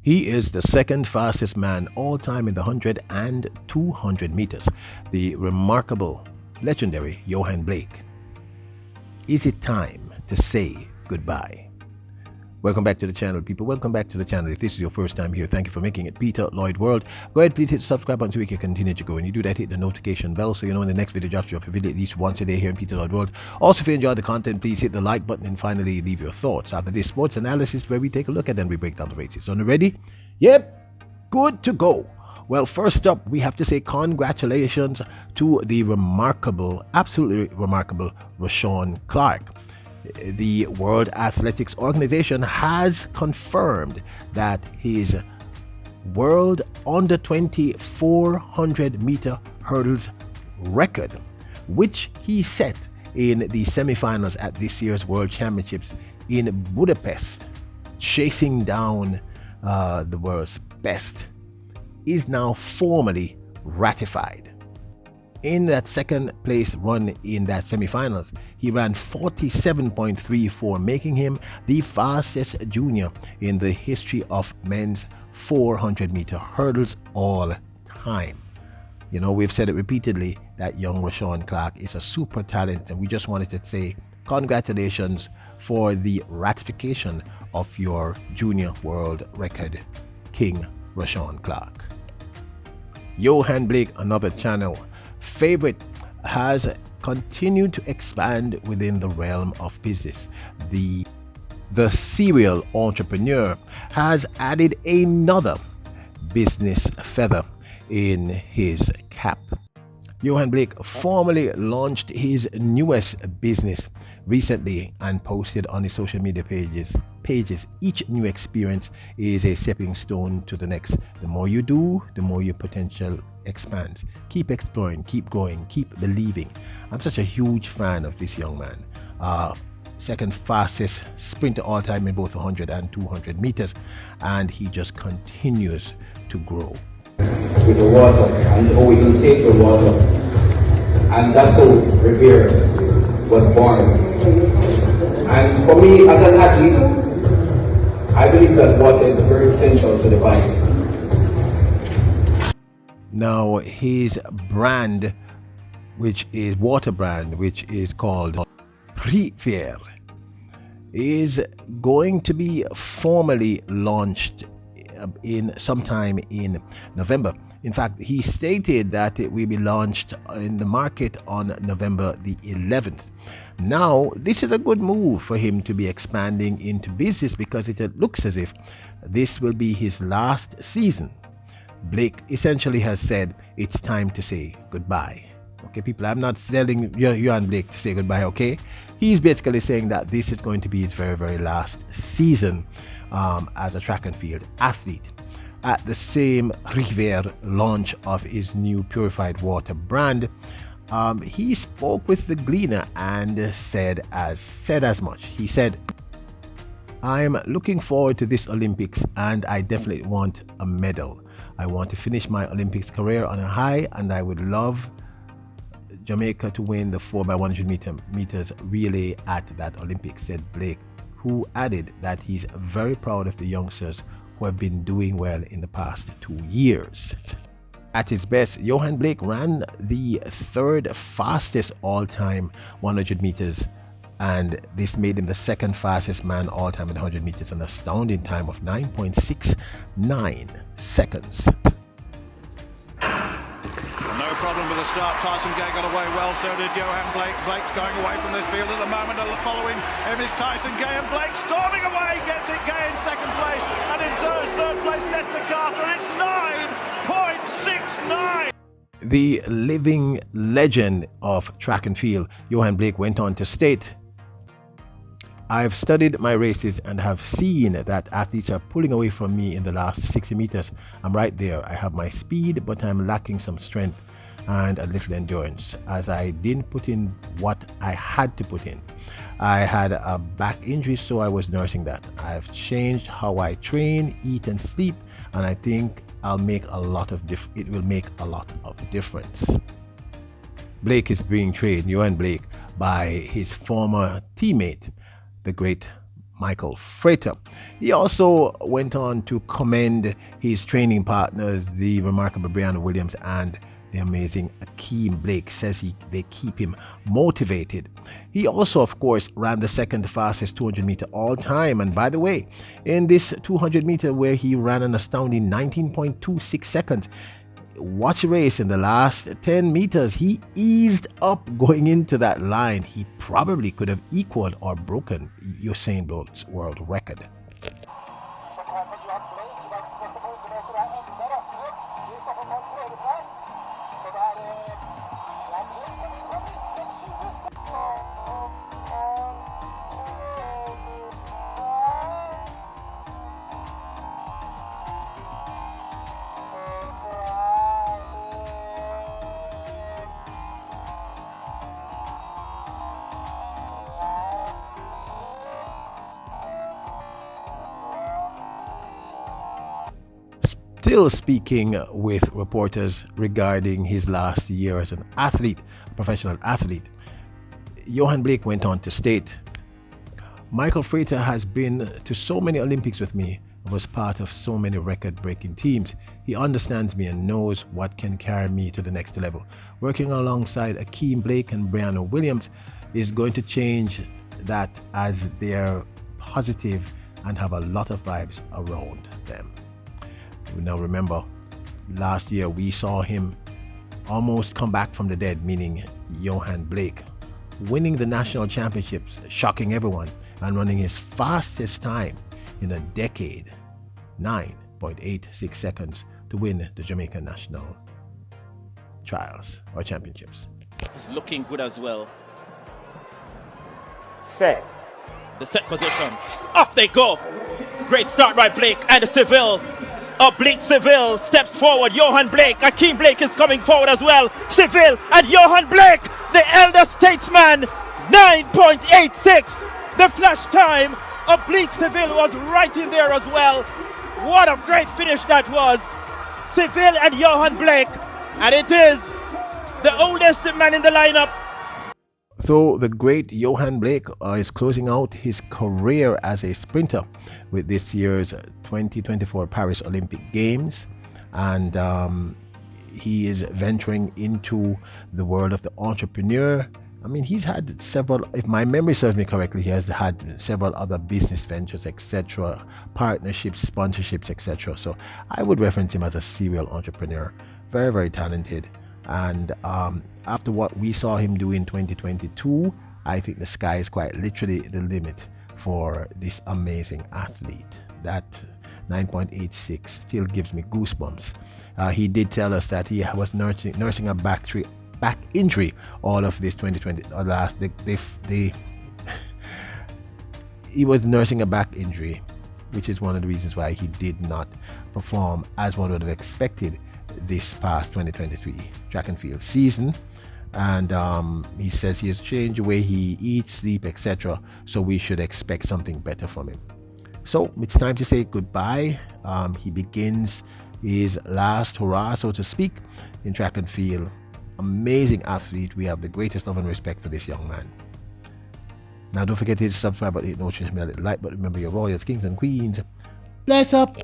He is the second fastest man all time in the 100 and 200 meters, the remarkable, legendary Yohan Blake. Is it time to say goodbye? Welcome back to the channel, people. Welcome back to the channel. If this is your first time here, thank you for making it. Peter Lloyd World. Go ahead, please hit subscribe button so we can continue to go. When you do that, hit the notification bell so you know when the next video drops. You have a video at least once a day here in Peter Lloyd World. Also, if you enjoy the content, please hit the like button and finally leave your thoughts. After this sports analysis where we take a look at and we break down the races. So, ready? Yep, good to go. Well, first up, we have to say congratulations to the remarkable, absolutely remarkable Rashawn Clark. The World Athletics Organization has confirmed that his World Under 20 400 meter hurdles record, which he set in the semifinals at this year's World Championships in Budapest, chasing down the world's best, is now formally ratified. In that second place run in that semifinals, he ran 47.34, making him the fastest junior in the history of men's 400 meter hurdles all time. You know, we've said it repeatedly that young Rashawn Clark is a super talent, and we just wanted to say congratulations for the ratification of your junior world record, King Rashawn Clark. Yohan Blake, another channel favorite, has continued to expand within the realm of business. The serial entrepreneur has added another business feather in his cap. Yohan Blake formally launched his newest business recently and posted on his social media pages. Each new experience is a stepping stone to the next. The more you do, the more your potential expands. Keep exploring, keep going, keep believing. I'm such a huge fan of this young man. Second fastest sprinter all time in both 100 and 200 meters, and he just continues to grow. With the water, and how we can take the water, and that's how Revere was born. And for me as an athlete, I believe that water is very essential to the body. Now his brand, which is water brand, which is called Revere, is going to be formally launched in sometime in November. In fact, he stated that it will be launched in the market on November the 11th. Now, this is a good move for him to be expanding into business because it looks as if this will be his last season. Blake essentially has said it's time to say goodbye. Okay, people, I'm not telling Yohan Blake to say goodbye, okay? He's basically saying that this is going to be his very, very last season as a track and field athlete. At the same Revere launch of his new purified water brand, he spoke with the Gleaner and said as much. He said, "I'm looking forward to this Olympics, and I definitely want a medal. I want to finish my Olympics career on a high, and I would love Jamaica to win the 4x100 meters relay at that Olympics," said Blake, who added that he's very proud of the youngsters who have been doing well in the past 2 years. At his best, Yohan Blake ran the third fastest all-time 100 meters, and this made him the second fastest man all-time in 100 meters, an astounding time of 9.69 seconds. No problem with the start. Tyson Gay got away well, so did Yohan Blake. Blake's going away from this field at the moment, and following him is Tyson Gay, and Blake storming away, gets it. Gay in second place, and in third place Lester Carter, and it's 9.69. The living legend of track and field, Yohan Blake, went on to state, "I've studied my races and have seen that athletes are pulling away from me in the last 60 meters. I'm right there. I have my speed, but I'm lacking some strength and a little endurance, as I didn't put in what I had to put in. I had a back injury, so I was nursing that. I've changed how I train, eat and sleep, and I think it will make a lot of difference." Blake is being trained, Yohan Blake, by his former teammate, the great Michael Frater. He also went on to commend his training partners, the remarkable Brianna Williams and the amazing Akeem Blake. Says they keep him motivated. He also, of course, ran the second fastest 200 meter all time. And by the way, in this 200 meter where he ran an astounding 19.26 seconds, watch the race in the last 10 meters. He eased up going into that line. He probably could have equaled or broken Usain Bolt's world record. Still speaking with reporters regarding his last year as an athlete, a professional athlete, Yohan Blake went on to state, Michael Frater has been to so many Olympics with me and was part of so many record-breaking teams. He understands me and knows what can carry me to the next level. Working alongside Akeem Blake and Brianna Williams is going to change that, as they're positive and have a lot of vibes around them. Now remember, last year we saw him almost come back from the dead, meaning Yohan Blake, winning the national championships, shocking everyone, and running his fastest time in a decade, 9.86 seconds, to win the Jamaican national trials or championships. He's looking good as well. Set. The set position. Off they go. Great start by Blake and the Seville. Oblique Seville steps forward. Yohan Blake, Akeem Blake is coming forward as well. Seville and Yohan Blake, the elder statesman, 9.86. The flash time. Oblique Seville was right in there as well. What a great finish that was. Seville and Yohan Blake, and it is the oldest man in the lineup. So the great Yohan Blake is closing out his career as a sprinter with this year's 2024 Paris Olympic Games, and he is venturing into the world of the entrepreneur. I mean, he's had several, if my memory serves me correctly, he has had several other business ventures, etc., partnerships, sponsorships, etc. So I would reference him as a serial entrepreneur. Very, very talented. And after what we saw him do in 2022, I think the sky is quite literally the limit for this amazing athlete. That 9.86 still gives me goosebumps. He did tell us that he was nursing a back injury all of this 2020 he was nursing a back injury, which is one of the reasons why he did not perform as one would have expected this past 2023 track and field season. And he says he has changed the way he eats, sleep, etc. So we should expect something better from him. So it's time to say goodbye. He begins his last hurrah, so to speak, in track and field. Amazing athlete. We have the greatest love and respect for this young man. Now don't forget to hit the subscribe button, hit notification bell, like button. Remember, your royals, kings and queens. Bless up.